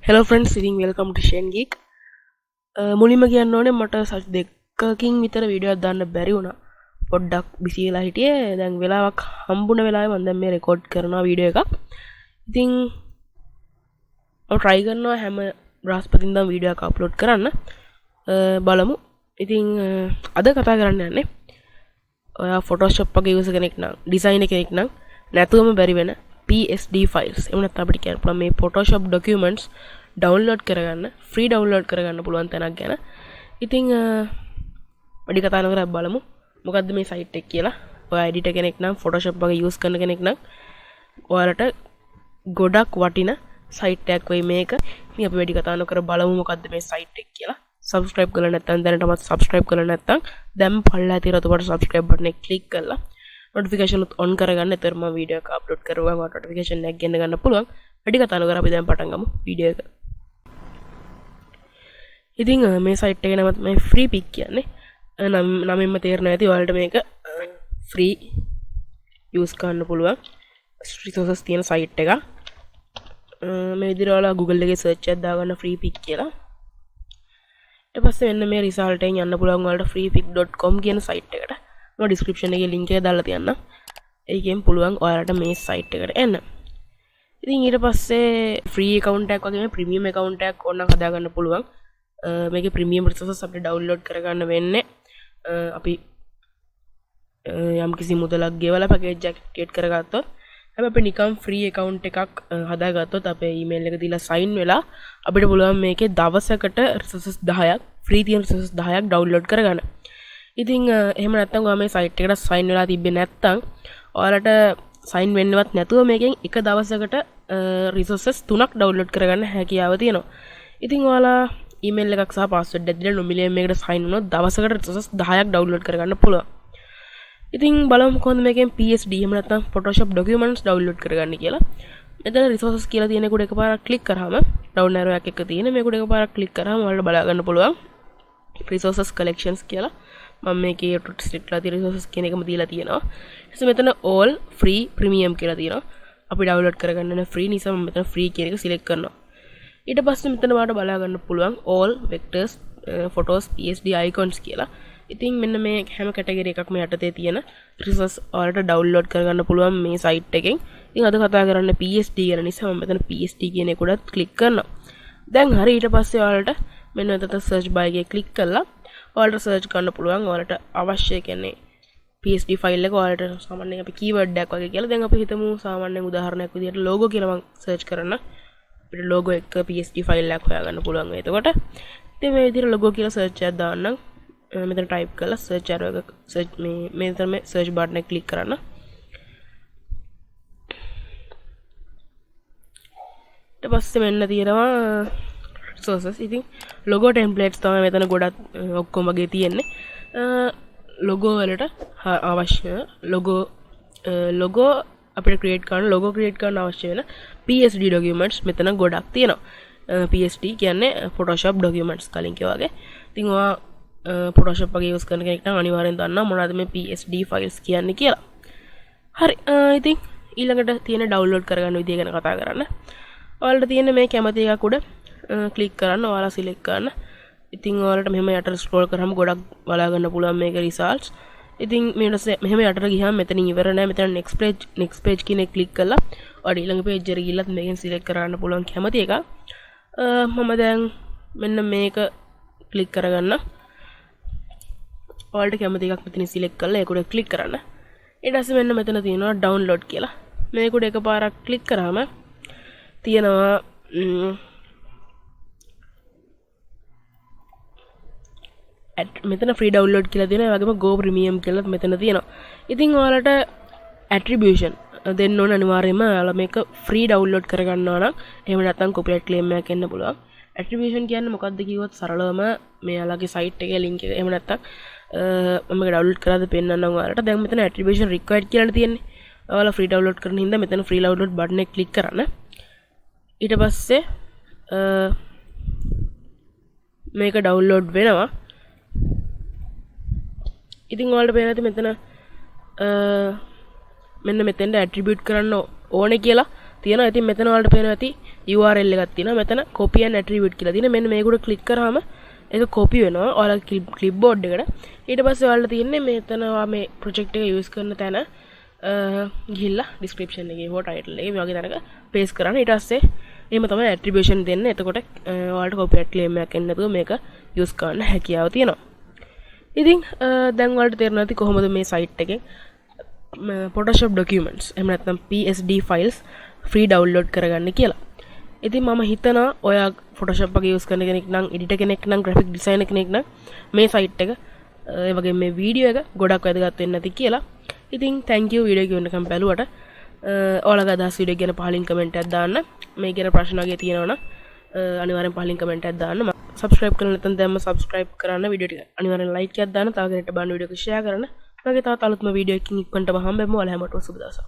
Hello friends, welcome to Shane Geek. මුලින්ම කියන්න ඕනේ මට සච් දෙකකින් විතර වීඩියෝ එකක් දාන්න බැරි වුණා. පොඩ්ඩක් බිසි වෙලා හිටියේ. දැන් වෙලාවක් හම්බුන වෙලාවේ මම දැන් මේ රෙකෝඩ් කරනවා වීඩියෝ එකක්. ඉතින් මම try කරනවා හැම බ්‍රහස්පතින්දාම වීඩියෝ එකක් අප්ලෝඩ් කරන්න. බලමු. ඉතින් අද කතා කරන්න යන්නේ ඔයා Photoshop වගේ යූසර් කෙනෙක් නම්, ඩිසයිනර් කෙනෙක් නම් නැතුවම බැරි වෙන PSD files. එහෙම නැත්නම් අපිට කියන්න පුළුවන් මේ Photoshop documents download කරගන්න, free download කරගන්න පුළුවන් තැනක් ගැන. ඉතින් වැඩි කතා නොකර බලමු මොකද්ද මේ site එක කියලා. ඔයා editor කෙනෙක් නම්, Photoshop වගේ use කරන කෙනෙක් නම් ඔයාලට ගොඩක් වටින site එකක් වෙයි මේක. ඉතින් අපි වැඩි කතා නොකර බලමු මොකද්ද මේ site එක කියලා. subscribe කරලා නැත්නම් දැනටමත් subscribe කරලා නැත්නම් දැන් පල්ලා තියෙන රතුපට subscribe button එක click කරලා notification උත් on කරගන්න. එතකොට මම වීඩියෝ එක අප්ලෝඩ් කරුවාම notification එක ගෙන්න ගන්න පුළුවන්. වැඩි කතා නොකර අපි දැන් පටන් ගමු වීඩියෝ එක. ඉතින් මේ site එකේ නම තමයි free pick කියන්නේ. නමින්ම තේරෙනවා ඇති ඔයාලට මේක free use කරන්න පුළුවන් resources තියෙන site එකක්. මේ විදිහට ඔයාලා Google එකේ search එකක් දාගන්න free pick කියලා. ඊට පස්සේ මෙන්න මේ result එකෙන් යන්න පුළුවන් ඔයාලට freepick.com කියන site එකට. මම description එකේ link එක දාලා තියන්නම්. ඒකෙන් පුළුවන් ඔයාලට මේ site එකට එන්න. ඉතින් ඊට පස්සේ free account එකක් වගේම premium account එකක් ඕනනම් හදාගන්න පුළුවන්. මේකේ premium resources අපිට download කරගන්න වෙන්නේ අපි යම් කිසි මුදලක් ගෙවලා package එකක් create කරගත්තොත්. හැබැයි අපි නිකම් free account එකක් හදාගත්තොත් අපේ email එක දීලා sign වෙලා අපිට පුළුවන් මේකේ දවසකට resources 10ක් free තියෙන resources 10ක් download කරගන්න. ඉතින් එහෙම නැත්නම් ඔයා මේ site එකට sign වෙලා තිබ්බේ නැත්නම් ඔයාලට sign වෙන්නවත් නැතුව මේකෙන් එක දවසකට resources 3ක් download කරගන්න හැකියාව තියෙනවා. ඉතින් ඔයාලා email එකක් සහ password එකක් දීලා නොමිලේ මේකට sign වුණොත් දවසකට resources 10ක් download කරගන්න පුළුවන්. ඉතින් බලමු කොහොමද මේකෙන් PSD එහෙම නැත්නම් Photoshop documents download කරගන්න කියලා. මෙතන resources කියලා තියෙන එකට එකපාරක් click කරාම down arrow එකක් එක තියෙන මේකට එකපාරක් click කරාම ඔයාලට බලා ගන්න පුළුවන් resources collections කියලා. මම මේකේ select ලා තියෙන resources කියන එකම දීලා තියෙනවා. ඊට පස්සේ මෙතන all free premium කියලා තියෙනවා. අපි download කරගන්න ඕන free නිසා මම මෙතන free කියන එක select කරනවා. ඊට පස්සේ මෙතන ඔයාලට බලා ගන්න පුළුවන් all vectors photos PSD icons කියලා. ඉතින් මෙන්න මේ හැම කැටගරි එකක්ම යටතේ තියෙන resources ඔයාලට download කරගන්න පුළුවන් මේ site එකෙන්. ඉතින් අද කතා කරන්නේ PSD ගැන නිසා මම මෙතන PSD කියන එක උඩත් click කරනවා. දැන් හරි ඊට පස්සේ ඔයාලට මෙන්න මෙතන search bar එකේ click කරලා ඔයාලට search කරන්න පුළුවන් ඔයාලට අවශ්‍ය කියන්නේ PSD file එක ඔයාලට සාමාන්‍යයෙන් අපි keyword එකක් වගේ කියලා. දැන් අපි හිතමු සාමාන්‍යයෙන් උදාහරණයක් විදිහට logo කියලා මම search කරන්න. අපිට logo එක PSD file එකක් හොයාගන්න පුළුවන්. එතකොට ඉතින් මේ විදිහට logo කියලා search එකක් දාන්නම්. මෙතන type කරලා search arrow එක search මේ මෙතන මේ search button එක click කරන්න. ඊට පස්සේ මෙන්න තියෙනවා resources. ඉතින් logo templates තමයි මෙතන ගොඩක් ඔක්කොම වගේ තියෙන්නේ. logo වලට අවශ්‍ය logo අපිට create කරන්න අවශ්‍ය වෙන PSD documents මෙතන ගොඩක් තියෙනවා. PSD කියන්නේ Photoshop documents කලින් කිව්වා වගේ. ඉතින් ඔයා Photoshop වගේ use කරන කෙනෙක් නම් අනිවාර්යෙන් දන්නවා මොනවද මේ PSD files කියන්නේ කියලා. හරි. ඉතින් ඊළඟට තියෙන download කරගන්න විදිය ගැන කතා කරන්න. ඔයාලට තියෙන මේ කැමති එකක් උඩ click කරන්න, ඔයාලා select කරන්න. ඉතින් ඔයාලට මෙහෙම යටට scroll කරාම ගොඩක් බලා ගන්න පුළුවන් මේකේ results. ඉතින් මෙහෙම යටට ගියාම මෙතනින් ඉවර නැහැ. මෙතන next page කියන එක click කරලා ඔයාලා ඊළඟ page එකට ගිහිල්ලත් මේකෙන් select කරන්න පුළුවන් කැමති එක. මම දැන් මෙන්න මේක click කරගන්න. ඔයාලට කැමති එකක් මෙතන select කරලා ඒක උඩ click කරන්න. ඊට පස්සේ මෙන්න මෙතන තියෙනවා download කියලා. මේක උඩ එකපාරක් click කරාම තියෙනවා මෙතන free download කියලා තියෙනවා. ඒ වගේම go premium කියලා මෙතන තියෙනවා. ඉතින් ඔයාලට attribution දෙන්න ඕන අනිවාර්යයෙන්ම ඔයාලා මේක free download කරගන්නවා නම් එහෙම නැත්නම් copyright claim එකක් එන්න පුළුවන්. attribution කියන්නේ මොකක්ද කිව්වොත් සරලවම මෙයාලගේ site එකේ link එක එහෙම නැත්නම් මම download කරාද පෙන්නන්නම් ඔයාලට. දැන් මෙතන attribution required කියලා තියෙන්නේ. ඔයාලා free download කරන හින්දා මෙතන free download button එක click කරන්න. ඊට පස්සේ මේක download වෙනවා. ඉතින් ඔයාලට පේනවා ඇති මෙතන මෙන්න මෙතෙන්ට attribute කරන්න ඕනේ කියලා තියෙනවා. ඉතින් මෙතන වලට පේනවා ඇති URL එකක් තියෙනවා. මෙතන copy and attribute කියලා තියෙනවා. මෙන්න මේකට ක්ලික් කරාම ඒක copy වෙනවා ඔයාලා clipboard එකට. ඊට පස්සේ ඔයාලට තියෙන්නේ මෙතන මේ project එක use කරන තැන ගිහිල්ලා description එකේ හෝ title එකේ මේ වගේ තැනක paste කරන්න. ඊට පස්සේ එහෙම තමයි attribution දෙන්නේ. එතකොට ඔයාලට copyright claim එකක් එන්නේ නැතුව මේක use කරන්න හැකියාව තියෙනවා. ඉතින් දැන් ඔයාලට තේරෙනවා ඇති කොහොමද මේ site එකෙන් Photoshop documents එහෙම නැත්නම් PSD files free download කරගන්න කියලා. ඉතින් මම හිතනවා ඔයා Photoshop එක use කරන කෙනෙක් නම් editor කෙනෙක් නම් graphic designer කෙනෙක් නම් මේ site එක ඒ වගේ මේ වීඩියෝ එක ගොඩක් වැදගත් වෙන්න ඇති කියලා. ඉතින් thank you වීඩියෝ එක වෙනකම් බැලුවට. ඔයාලගේ අදහස් වීඩියෝ ගැන පහලින් කමෙන්ට් එකක් දාන්න. මේ ගැන ප්‍රශ්න වගේ තියෙනවා නම් අනිවාර්යෙන් පහලින් කමෙන්ට් එකක් දාන්න. subscribe කරලා නැත්නම් දැන්ම subscribe කරන්න. වීඩියෝ ටික අනිවාර්යෙන් like එකක් දාන්න. තව කෙනෙක්ට බලන්න වීඩියෝ එක share කරන්න. මගේ තවත් අලුත්ම වීඩියෝ එකකින් ඉක්මනටම හම්බෙමු. ඔයාලා හැමෝටම සුබ දවසක්.